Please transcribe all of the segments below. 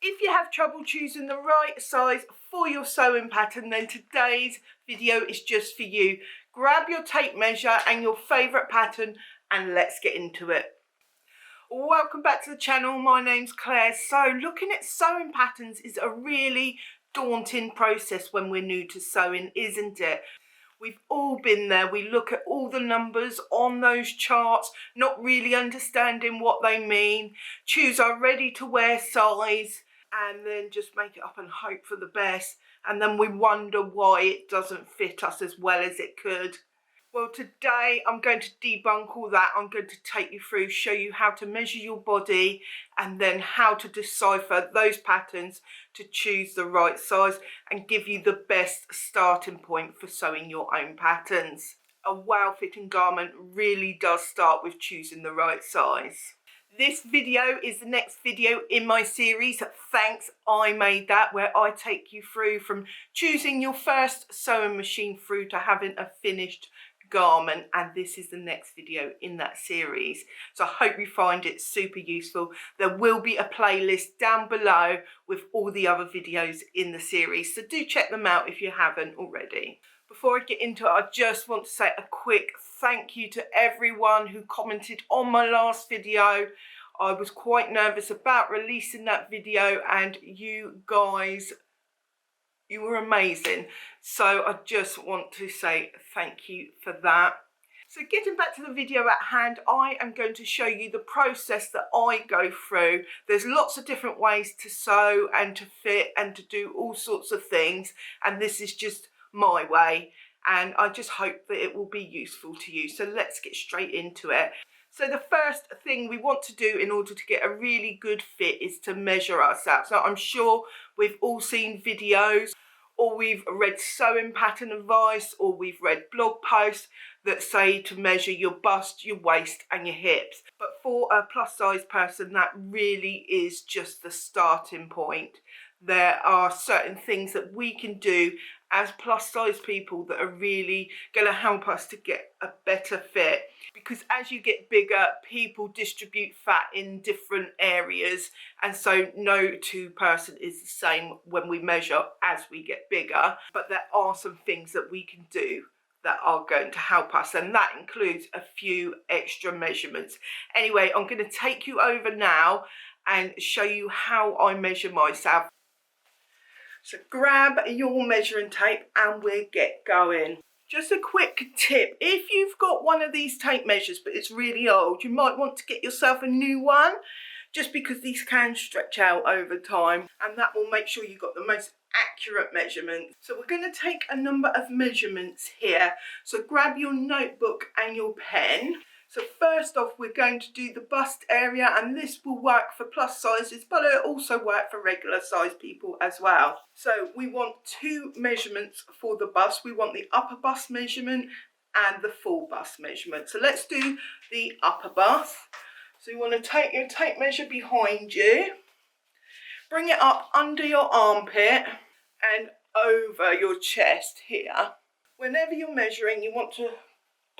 If you have trouble choosing the right size for your sewing pattern, then today's video is just for you. Grab your tape measure and your favourite pattern and let's get into it. Welcome back to the channel. My name's Claire. So looking at sewing patterns is a really daunting process when we're new to sewing, isn't it? We've all been there. We look at all the numbers on those charts, not really understanding what they mean, choose our ready to wear size and then just make it up and hope for the best. And then we wonder why it doesn't fit us as well as it could. Well, today I'm going to debunk all that. I'm going to take you through, show you how to measure your body and then how to decipher those patterns to choose the right size and give you the best starting point for sewing your own patterns. A well-fitting garment really does start with choosing the right size. This video is the next video in my series, Thanks I Made That, where I take you through from choosing your first sewing machine through to having a finished garment, and this is the next video in that series. So I hope you find it super useful. There will be a playlist down below with all the other videos in the series, so do check them out if you haven't already. Before I get into it, I just want to say a quick thank you to everyone who commented on my last video. I was quite nervous about releasing that video and you guys, you were amazing. So I just want to say thank you for that. So getting back to the video at hand, I am going to show you the process that I go through. There's lots of different ways to sew and to fit and to do all sorts of things, and this is just my way, and I just hope that it will be useful to you. So let's get straight into it. So the first thing we want to do in order to get a really good fit is to measure ourselves. Now I'm sure we've all seen videos, or we've read sewing pattern advice, or we've read blog posts that say to measure your bust, your waist and your hips. But for a plus size person, that really is just the starting point. There are certain things that we can do as plus size people that are really going to help us to get a better fit, because as you get bigger, people distribute fat in different areas, and so no two person is the same when we measure as we get bigger. But there are some things that we can do that are going to help us, and that includes a few extra measurements. Anyway, I'm going to take you over now and show you how I measure myself. So grab your measuring tape and we'll get going. Just a quick tip, if you've got one of these tape measures but it's really old, you might want to get yourself a new one, just because these can stretch out over time, and that will make sure you've got the most accurate measurements. So we're going to take a number of measurements here. So grab your notebook and your pen. So first off, we're going to do the bust area, and this will work for plus sizes, but it'll also work for regular size people as well. So we want two measurements for the bust. We want the upper bust measurement and the full bust measurement. So let's do the upper bust. So you want to take your tape measure behind you, bring it up under your armpit and over your chest here. Whenever you're measuring, you want to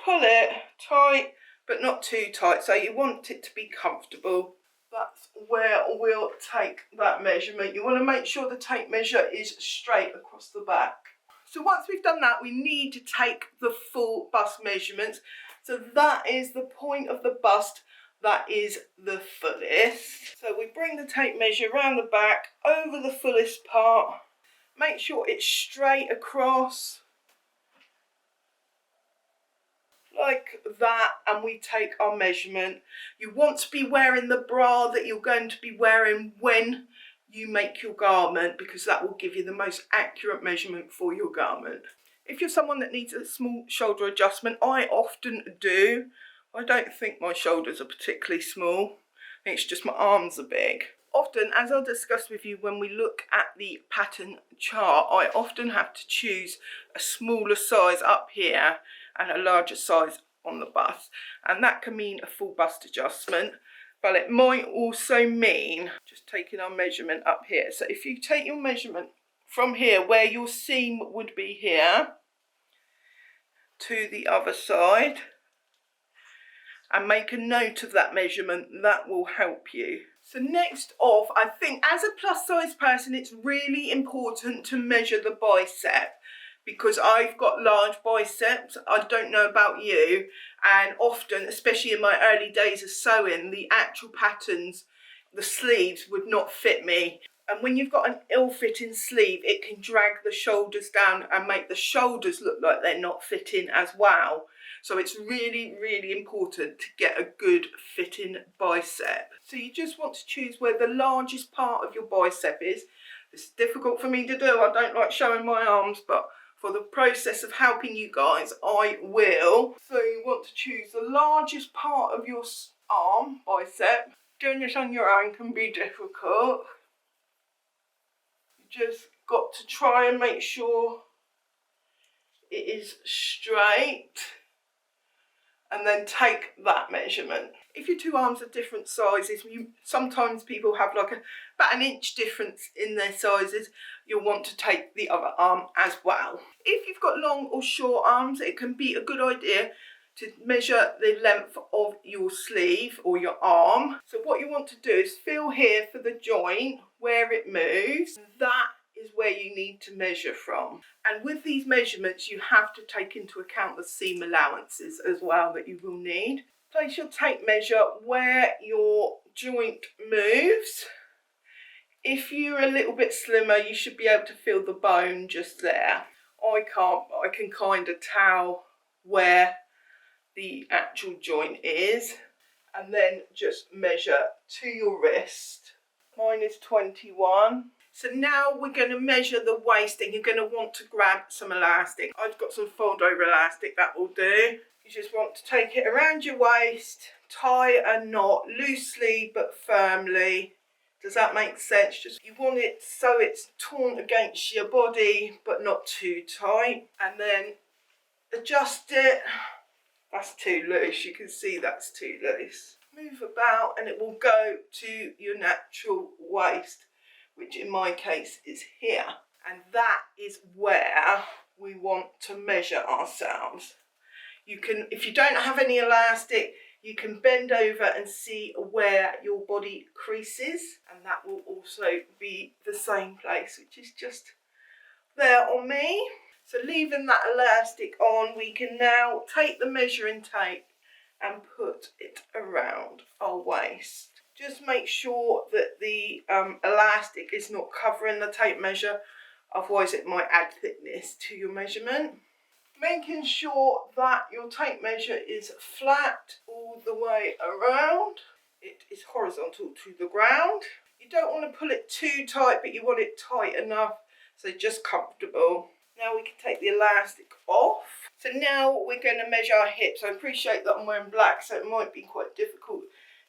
pull it tight, but not too tight, so you want it to be comfortable. That's where we'll take that measurement. You want to make sure the tape measure is straight across the back. So once we've done that, we need to take the full bust measurements. So that is the point of the bust that is the fullest. So we bring the tape measure around the back, over the fullest part. Make sure it's straight across, like that, and we take our measurement. You want to be wearing the bra that you're going to be wearing when you make your garment, because that will give you the most accurate measurement for your garment. If you're someone that needs a small shoulder adjustment, I often do. I don't think my shoulders are particularly small. I think it's just my arms are big. Often, as I'll discuss with you when we look at the pattern chart, I often have to choose a smaller size up here and a larger size on the bust, and that can mean a full bust adjustment, but it might also mean just taking our measurement up here. So if you take your measurement from here, where your seam would be here, to the other side, and make a note of that measurement. That will help you. So next off, I think as a plus size person, it's really important to measure the bicep, because I've got large biceps. I don't know about you, and often, especially in my early days of sewing, the actual patterns, the sleeves would not fit me. And when you've got an ill-fitting sleeve, it can drag the shoulders down and make the shoulders look like they're not fitting as well. So it's really, really important to get a good fitting bicep. So you just want to choose where the largest part of your bicep is. It's difficult for me to do. I don't like showing my arms, but for the process of helping you guys, I will. So you want to choose the largest part of your arm, bicep. Doing this on your own can be difficult. You just got to try and make sure it is straight, and then take that measurement. If your two arms are different sizes, sometimes people have like about an inch difference in their sizes, you'll want to take the other arm as well. If you've got long or short arms, it can be a good idea to measure the length of your sleeve or your arm. So what you want to do is feel here for the joint where it moves. That is where you need to measure from. And with these measurements, you have to take into account the seam allowances as well that you will need. Place your tape measure where your joint moves. If you're a little bit slimmer, you should be able to feel the bone just there. I can't, but I can kind of tell where the actual joint is, and then just measure to your wrist. Mine is 21. So now we're going to measure the waist, and you're going to want to grab some elastic. I've got some fold over elastic, that will do. You just want to take it around your waist, tie a knot loosely but firmly. Does that make sense? Just you want it so it's torn against your body but not too tight, and then adjust it. That's too loose, you can see that's too loose. Move about and it will go to your natural waist, which in my case is here. And that is where we want to measure ourselves. You can, if you don't have any elastic, you can bend over and see where your body creases, and that will also be the same place, which is just there on me. So leaving that elastic on, we can now take the measuring tape and put it around our waist. Just make sure that the elastic is not covering the tape measure, otherwise it might add thickness to your measurement. Making sure that your tape measure is flat all the way around. It is horizontal to the ground. You don't want to pull it too tight, but you want it tight enough, so just comfortable. Now we can take the elastic off. So now we're going to measure our hips. I appreciate that I'm wearing black, so it might be quite difficult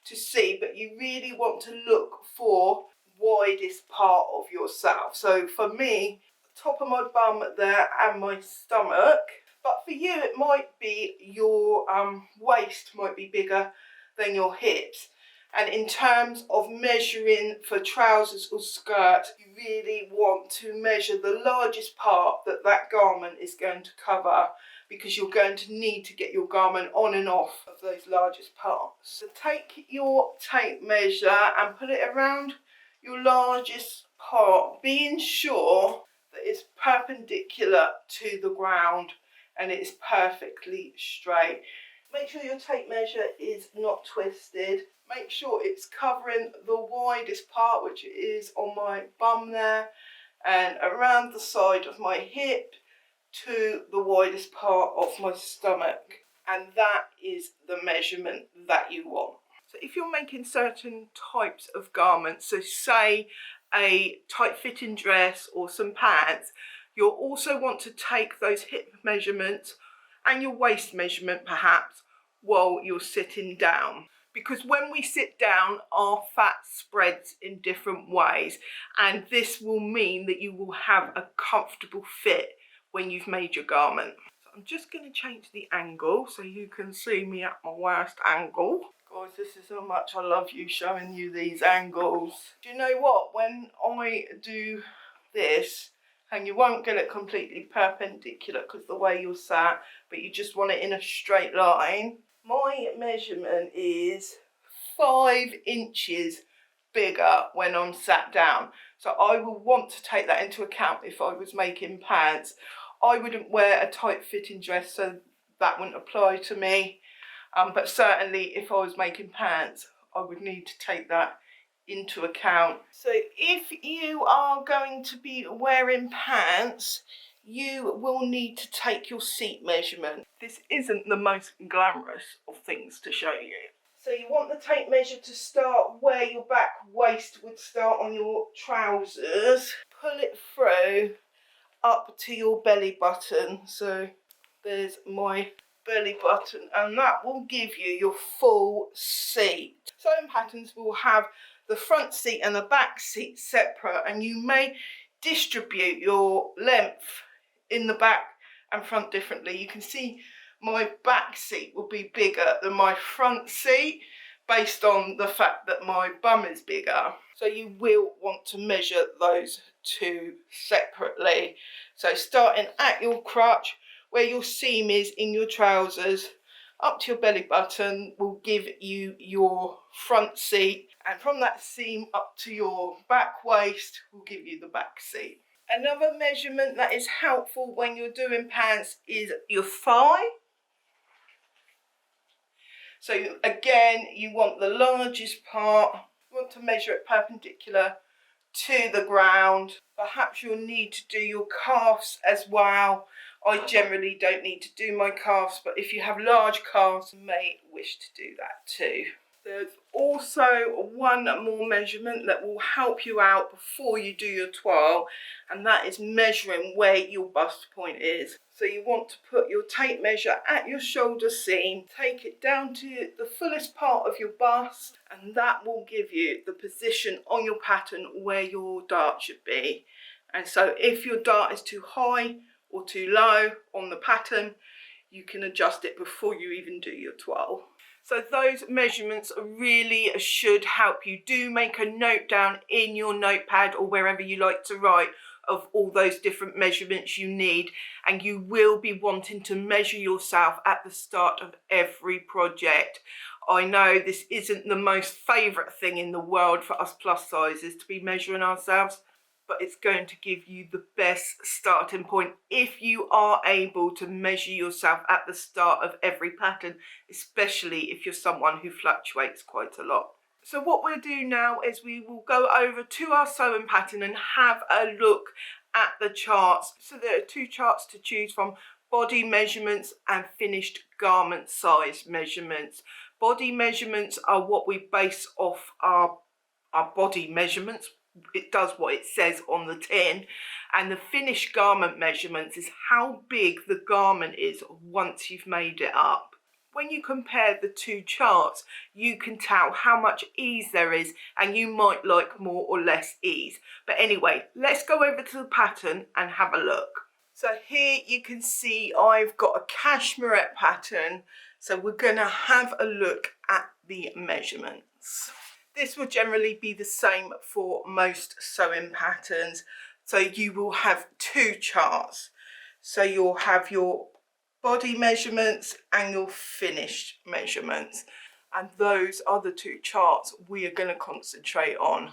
to see, but you really want to look for widest part of yourself. So for me, the top of my bum there and my stomach. But for you, it might be your waist might be bigger than your hips. And in terms of measuring for trousers or skirts, you really want to measure the largest part that that garment is going to cover, because you're going to need to get your garment on and off of those largest parts. So take your tape measure and put it around your largest part, being sure that it's perpendicular to the ground and it's perfectly straight. Make sure your tape measure is not twisted. Make sure it's covering the widest part, which is on my bum there, and around the side of my hip to the widest part of my stomach. And that is the measurement that you want. So if you're making certain types of garments, so say a tight fitting dress or some pants, you'll also want to take those hip measurements and your waist measurement perhaps while you're sitting down. Because when we sit down, our fat spreads in different ways, and this will mean that you will have a comfortable fit when you've made your garment. So I'm just going to change the angle so you can see me at my worst angle. Guys, this is how much I love you showing you these angles. Do you know what? When I do this, and you won't get it completely perpendicular because the way you're sat, but you just want it in a straight line. My measurement is 5 inches bigger when I'm sat down. So I will want to take that into account if I was making pants. I wouldn't wear a tight fitting dress, so that wouldn't apply to me. But certainly if I was making pants, I would need to take that into account. So if you are going to be wearing pants, you will need to take your seat measurement. This isn't the most glamorous of things to show you. So you want the tape measure to start where your back waist would start on your trousers. Pull it through up to your belly button. So there's my belly button, and that will give you your full seat. Sewing patterns will have the front seat and the back seat separate, and you may distribute your length in the back and front differently. You can see my back seat will be bigger than my front seat based on the fact that my bum is bigger. So you will want to measure those two separately. So starting at your crotch, where your seam is in your trousers, up to your belly button will give you your front seat, and from that seam up to your back waist will give you the back seat. Another measurement that is helpful when you're doing pants is your thigh. So again, you want the largest part, you want to measure it perpendicular to the ground. Perhaps you'll need to do your calves as well. I generally don't need to do my calves, but if you have large calves, you may wish to do that too. There's also one more measurement that will help you out before you do your toile, and that is measuring where your bust point is. So you want to put your tape measure at your shoulder seam, take it down to the fullest part of your bust, and that will give you the position on your pattern where your dart should be. And so if your dart is too high or too low on the pattern, you can adjust it before you even do your toile. So those measurements really should help you. Do make a note down in your notepad or wherever you like to write of all those different measurements you need, and you will be wanting to measure yourself at the start of every project. I know this isn't the most favourite thing in the world for us plus sizes to be measuring ourselves, but it's going to give you the best starting point if you are able to measure yourself at the start of every pattern, especially if you're someone who fluctuates quite a lot. So what we'll do now is we will go over to our sewing pattern and have a look at the charts. So there are two charts to choose from: body measurements and finished garment size measurements. Body measurements are what we base off our body measurements. It does what it says on the tin, and the finished garment measurements is how big the garment is once you've made it up. When you compare the two charts, you can tell how much ease there is, and you might like more or less ease. But anyway, let's go over to the pattern and have a look. So here you can see I've got a cashmere pattern, so we're going to have a look at the measurements. This will generally be the same for most sewing patterns. So you will have two charts. So you'll have your body measurements and your finished measurements. And those are the two charts we are going to concentrate on.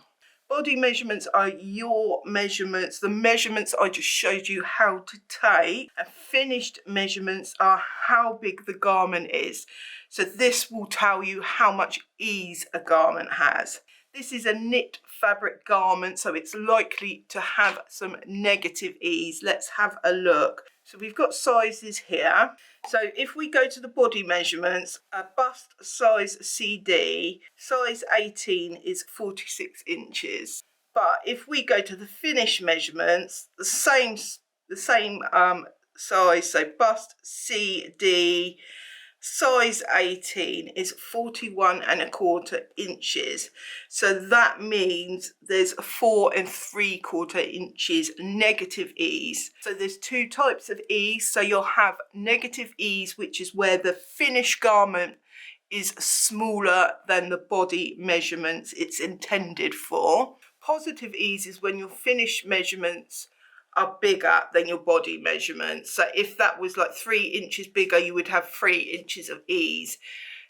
Body measurements are your measurements, the measurements I just showed you how to take, and finished measurements are how big the garment is. So this will tell you how much ease a garment has. This is a knit fabric garment, so it's likely to have some negative ease. Let's have a look. So we've got sizes here. So if we go to the body measurements, a bust size CD, size 18 is 46 inches. But if we go to the finish measurements, the same size, so bust CD, size 18 is 41¼ inches. So that means there's 4¾ inches negative ease. So there's two types of ease. So you'll have negative ease, which is where the finished garment is smaller than the body measurements it's intended for. Positive ease is when your finished measurements are bigger than your body measurements. So if that was like 3 inches bigger, you would have 3 inches of ease.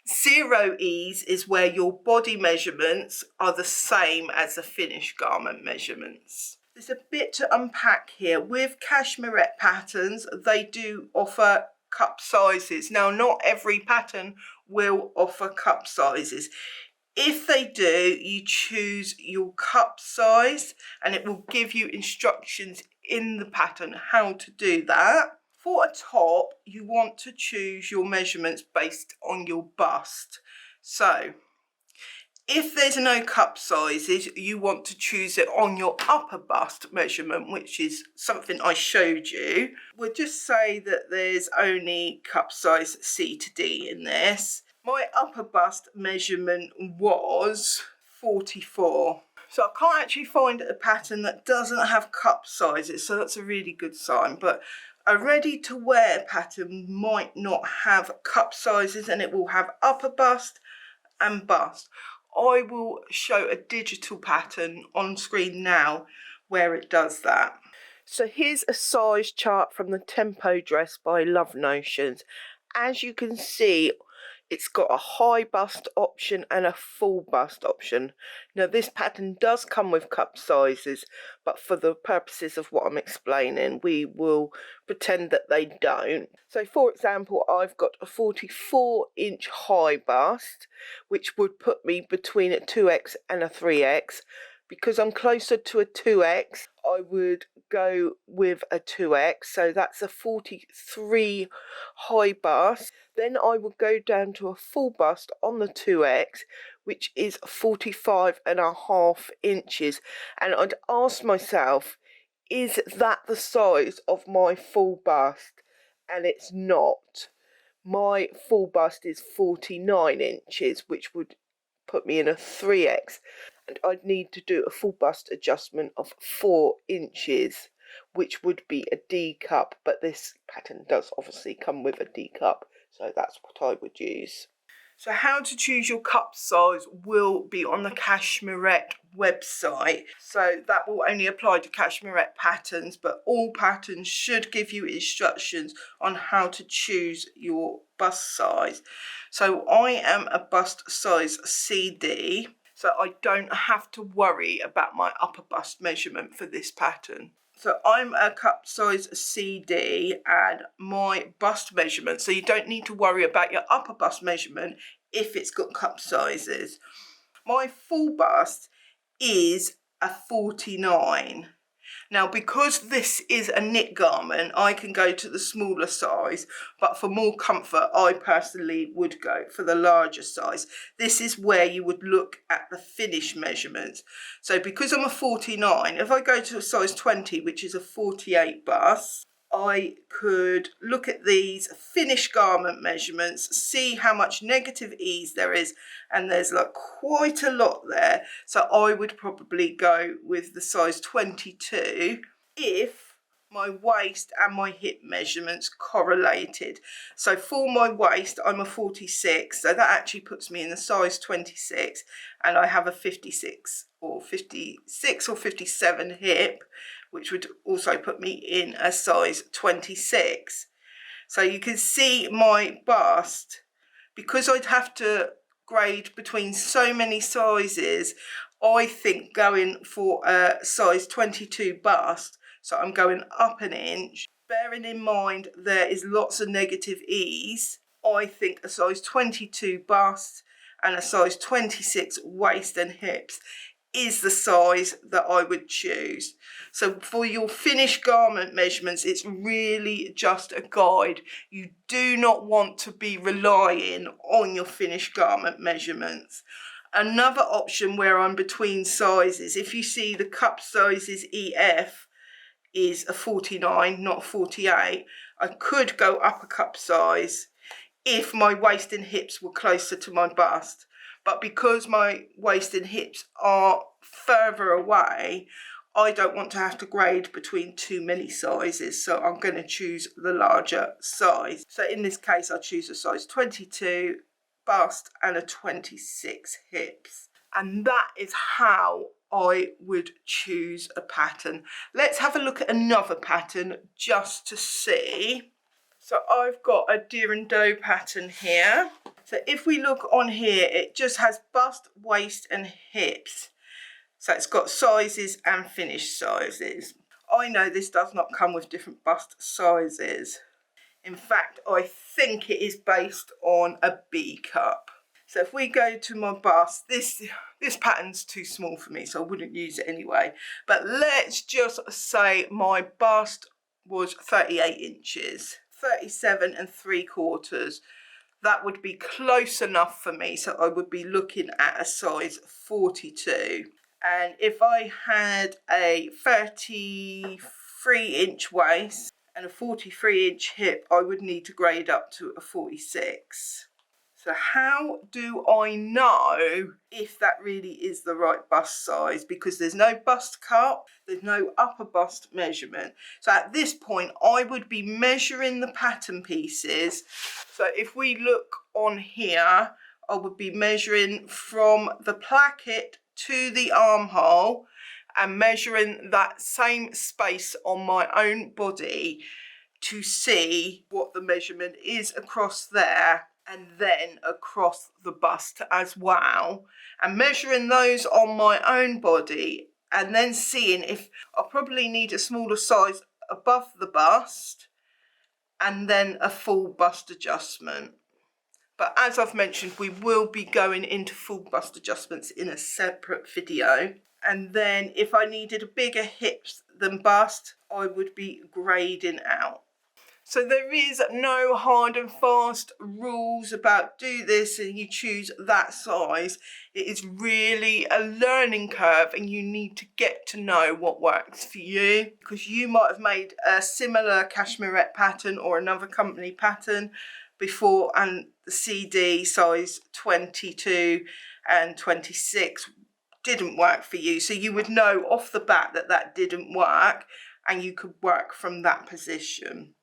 0 ease is where your body measurements are the same as the finished garment measurements. There's a bit to unpack here. With cashmerette patterns, they do offer cup sizes. Now, not every pattern will offer cup sizes. If they do, you choose your cup size and it will give you instructions in the pattern how to do that. For a top, you want to choose your measurements based on your bust. So if there's no cup sizes, you want to choose it on your upper bust measurement, which is something I showed you. We'll just say that there's only cup size C to D in this. My upper bust measurement was 44. So I can't actually find a pattern that doesn't have cup sizes, so that's a really good sign. But a ready to wear pattern might not have cup sizes and it will have upper bust and bust. I will show a digital pattern on screen now where it does that. So here's a size chart from the Tempo dress by Love Notions. As you can see, it's got a high bust option and a full bust option. Now this pattern does come with cup sizes, but for the purposes of what I'm explaining, we will pretend that they don't. So for example, I've got a 44-inch high bust, which would put me between a 2X and a 3X. Because I'm closer to a 2X, I would go with a 2X, so that's a 43 high bust. Then I would go down to a full bust on the 2X, which is 45.5 inches. And I'd ask myself, is that the size of my full bust? And it's not. My full bust is 49 inches, which would put me in a 3X. And I'd need to do a full bust adjustment of 4 inches, which would be a D cup, but this pattern does obviously come with a D cup, so that's what I would use. So how to choose your cup size will be on the Cashmerette website. So that will only apply to Cashmerette patterns, but all patterns should give you instructions on how to choose your bust size. So I am a bust size CD, so I don't have to worry about my upper bust measurement for this pattern. So I'm a cup size CD and my bust measurement, so you don't need to worry about your upper bust measurement if it's got cup sizes. My full bust is a 49. Now, because this is a knit garment, I can go to the smaller size, but for more comfort, I personally would go for the larger size. This is where you would look at the finish measurements. So because I'm a 49, if I go to a size 20, which is a 48 bust, I could look at these finished garment measurements, see how much negative ease there is, and there's like quite a lot there. So I would probably go with the size 22 if my waist and my hip measurements correlated. So for my waist, I'm a 46, so that actually puts me in the size 26, and I have a 56 or 57 hip, which would also put me in a size 26. So you can see my bust, because I'd have to grade between so many sizes, I think going for a size 22 bust, so I'm going up an inch, bearing in mind there is lots of negative ease, I think a size 22 bust and a size 26 waist and hips is the size that I would choose. So for your finished garment measurements, it's really just a guide. You do not want to be relying on your finished garment measurements. Another option where I'm between sizes, if you see the cup size is EF, is a 49, not 48, I could go up a cup size if my waist and hips were closer to my bust. But because my waist and hips are further away, I don't want to have to grade between too many sizes, so I'm going to choose the larger size. So in this case, I choose a size 22 bust and a 26 hips. And that is how I would choose a pattern. Let's have a look at another pattern just to see. So I've got a deer and doe pattern here. So if we look on here, it just has bust, waist and hips. So it's got sizes and finished sizes. I know this does not come with different bust sizes. In fact, I think it is based on a B cup. So if we go to my bust, this pattern's too small for me, so I wouldn't use it anyway. But let's just say my bust was 38 inches, 37 3/4. That would be close enough for me, so I would be looking at a size 42. And if I had a 33-inch waist and a 43-inch hip, I would need to grade up to a 46. So how do I know if that really is the right bust size? Because there's no bust cup, there's no upper bust measurement. So at this point, I would be measuring the pattern pieces. So if we look on here, I would be measuring from the placket to the armhole and measuring that same space on my own body to see what the measurement is across there, and then across the bust as well, and measuring those on my own body, and then seeing if I probably need a smaller size above the bust and then a full bust adjustment. But as I've mentioned, we will be going into full bust adjustments in a separate video. And then if I needed a bigger hips than bust, I would be grading out. So there is no hard and fast rules about do this and you choose that size. It is really a learning curve, and you need to get to know what works for you, because you might have made a similar cashmerette pattern or another company pattern before, and the CD size 22 and 26 didn't work for you. So you would know off the bat that that didn't work, and you could work from that position.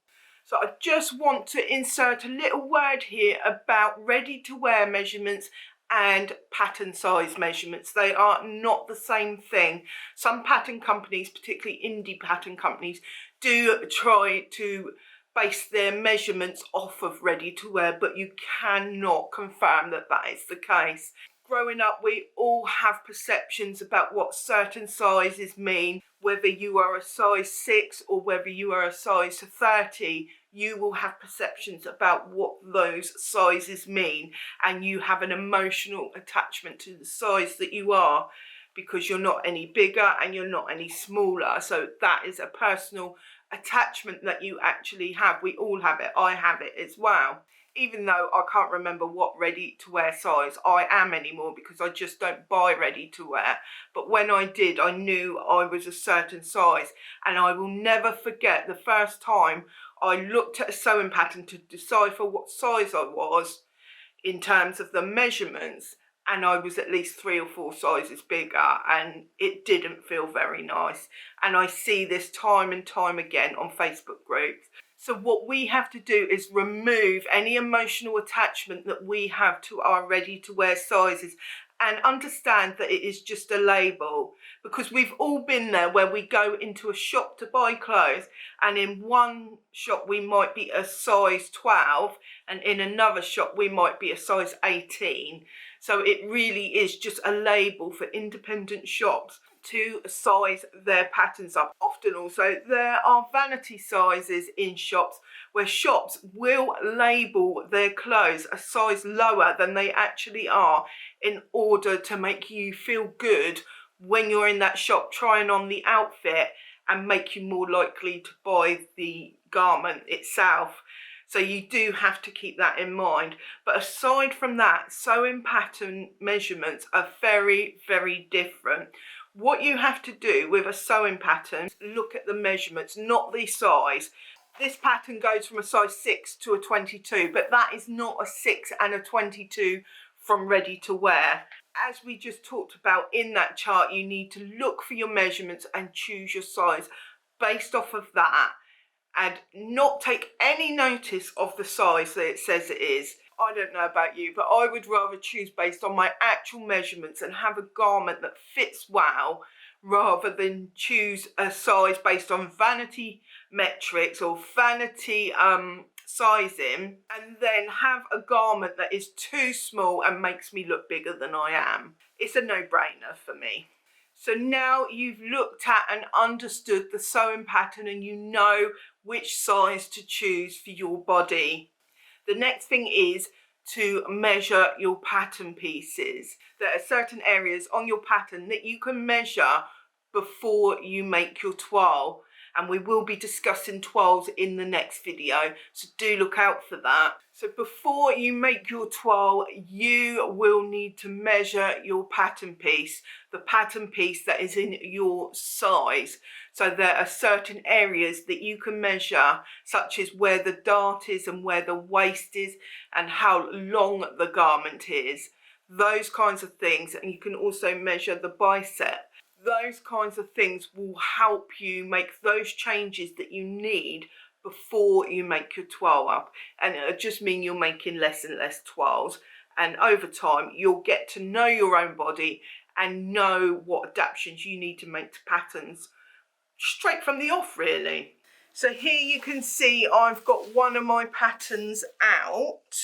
So I just want to insert a little word here about ready-to-wear measurements and pattern size measurements. They are not the same thing. Some pattern companies, particularly indie pattern companies, do try to base their measurements off of ready-to-wear, but you cannot confirm that that is the case. Growing up, we all have perceptions about what certain sizes mean. Whether you are a size 6 or whether you are a size 30, you will have perceptions about what those sizes mean, and you have an emotional attachment to the size that you are, because you're not any bigger and you're not any smaller. So that is a personal attachment that you actually have. We all have it. I have it as well. Even though I can't remember what ready-to-wear size I am anymore, because I just don't buy ready-to-wear. But when I did, I knew I was a certain size. And I will never forget the first time I looked at a sewing pattern to decipher what size I was in terms of the measurements, and I was at least 3 or 4 sizes bigger, and it didn't feel very nice. And I see this time and time again on Facebook groups. So what we have to do is remove any emotional attachment that we have to our ready-to-wear sizes, and understand that it is just a label. Because we've all been there, where we go into a shop to buy clothes, and in one shop we might be a size 12, and in another shop we might be a size 18. So it really is just a label for independent shops to size their patterns up. Often also there are vanity sizes in shops, where shops will label their clothes a size lower than they actually are, in order to make you feel good when you're in that shop trying on the outfit, and make you more likely to buy the garment itself. So you do have to keep that in mind. But aside from that, sewing pattern measurements are very, very different. What you have to do with a sewing pattern, look at the measurements, not the size. This pattern goes from a size 6 to a 22, but that is not a 6 and a 22 from ready to wear. As we just talked about in that chart, you need to look for your measurements and choose your size based off of that, and not take any notice of the size that it says it is. I don't know about you, but I would rather choose based on my actual measurements and have a garment that fits well, rather than choose a size based on vanity metrics or vanity sizing, and then have a garment that is too small and makes me look bigger than I am. It's a no-brainer for me. So now you've looked at and understood the sewing pattern and you know which size to choose for your body. The next thing is to measure your pattern pieces. There are certain areas on your pattern that you can measure before you make your toile, and we will be discussing toiles in the next video, so do look out for that. So before you make your toile, you will need to measure your pattern piece, the pattern piece that is in your size. So there are certain areas that you can measure, such as where the dart is and where the waist is and how long the garment is, those kinds of things. And you can also measure the bicep. Those kinds of things will help you make those changes that you need before you make your toile up, and it'll just mean you're making less and less toiles, and over time you'll get to know your own body and know what adaptations you need to make to patterns straight from the off, really. So here you can see I've got one of my patterns out.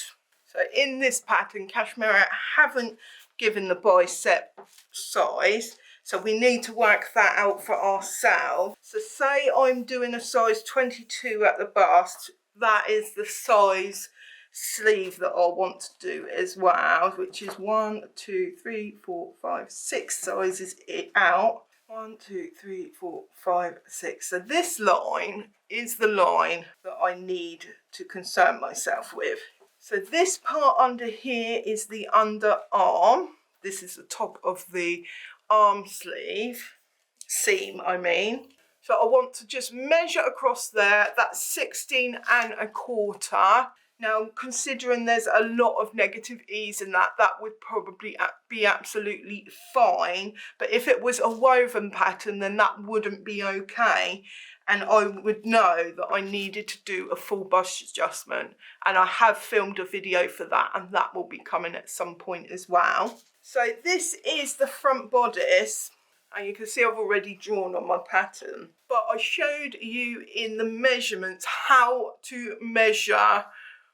So in this pattern, Cashmere, I haven't given the bicep size, so we need to work that out for ourselves. So say I'm doing a size 22 at the bust, that is the size sleeve that I want to do as well, which is 1, 2, 3, 4, 5, 6 sizes out. 1, 2, 3, 4, 5, 6. So this line is the line that I need to concern myself with. So this part under here is the underarm. This is the top of the arm sleeve, seam I mean. So I want to just measure across there, that's 16 1/4. Now, considering there's a lot of negative ease in that, that would probably be absolutely fine. But if it was a woven pattern, then that wouldn't be okay. And I would know that I needed to do a full bust adjustment. And I have filmed a video for that, and that will be coming at some point as well. So this is the front bodice. And you can see I've already drawn on my pattern. But I showed you in the measurements how to measure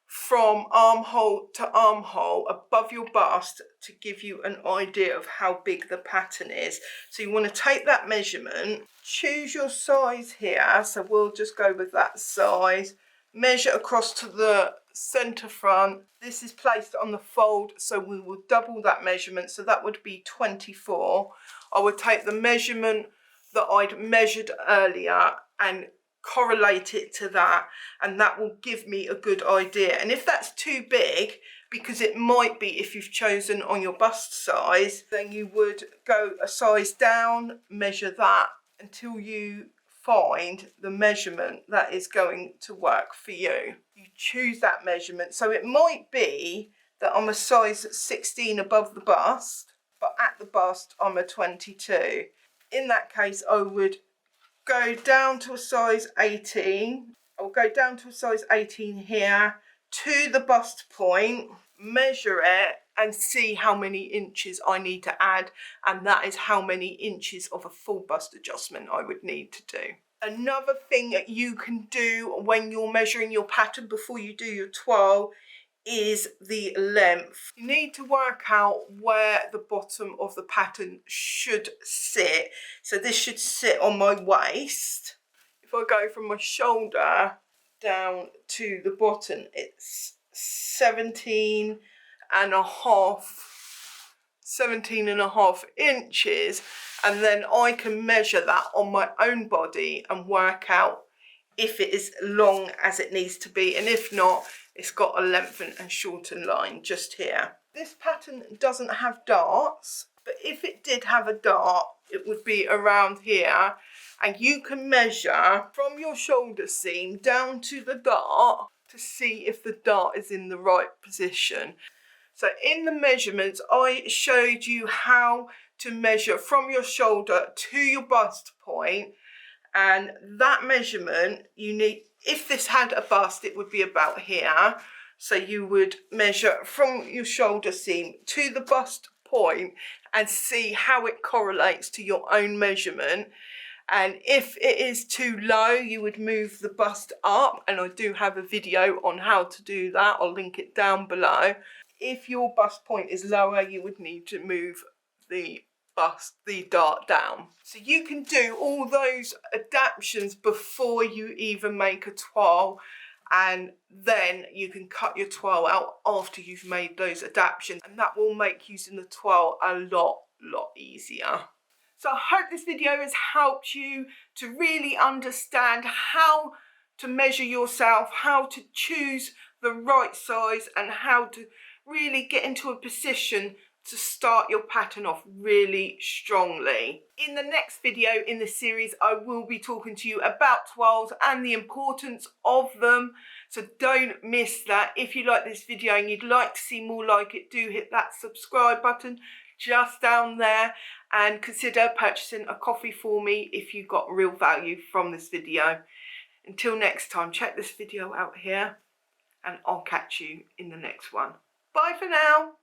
from armhole to armhole above your bust to give you an idea of how big the pattern is. So you want to take that measurement, choose your size here, so we'll just go with that size, measure across to the center front. This is placed on the fold, so we will double that measurement, so that would be 24. I would take the measurement that I'd measured earlier and correlate it to that, and that will give me a good idea. And if that's too big, because it might be if you've chosen on your bust size, then you would go a size down, measure that until you find the measurement that is going to work for you. You choose that measurement. So it might be that I'm a size 16 above the bust, but at the bust I'm a 22. In that case, I would go down to a size 18. I'll go down to a size 18 here to the bust point, measure it and see how many inches I need to add, and that is how many inches of a full bust adjustment I would need to do. Another thing that you can do when you're measuring your pattern before you do your toile is the length. You need to work out where the bottom of the pattern should sit. So this should sit on my waist. If I go from my shoulder down to the bottom, it's 17 and a half inches, and then I can measure that on my own body and work out if it is long as it needs to be, and if not, it's got a lengthen and shorten line just here. This pattern doesn't have darts, but if it did have a dart, it would be around here, and you can measure from your shoulder seam down to the dart to see if the dart is in the right position. So in the measurements, I showed you how to measure from your shoulder to your bust point, and that measurement you need, if this had a bust, it would be about here. So you would measure from your shoulder seam to the bust point and see how it correlates to your own measurement. And if it is too low, you would move the bust up, and I do have a video on how to do that. I'll link it down below. If your bust point is lower, you would need to move the dart down. So you can do all those adaptations before you even make a toile, and then you can cut your toile out after you've made those adaptations, and that will make using the toile a lot easier. So I hope this video has helped you to really understand how to measure yourself, how to choose the right size, and how to really get into a position to start your pattern off really strongly. In the next video in the series, I will be talking to you about toiles and the importance of them. So don't miss that. If you like this video and you'd like to see more like it, do hit that subscribe button just down there, and consider purchasing a coffee for me if you got real value from this video. Until next time, check this video out here, and I'll catch you in the next one. Bye for now.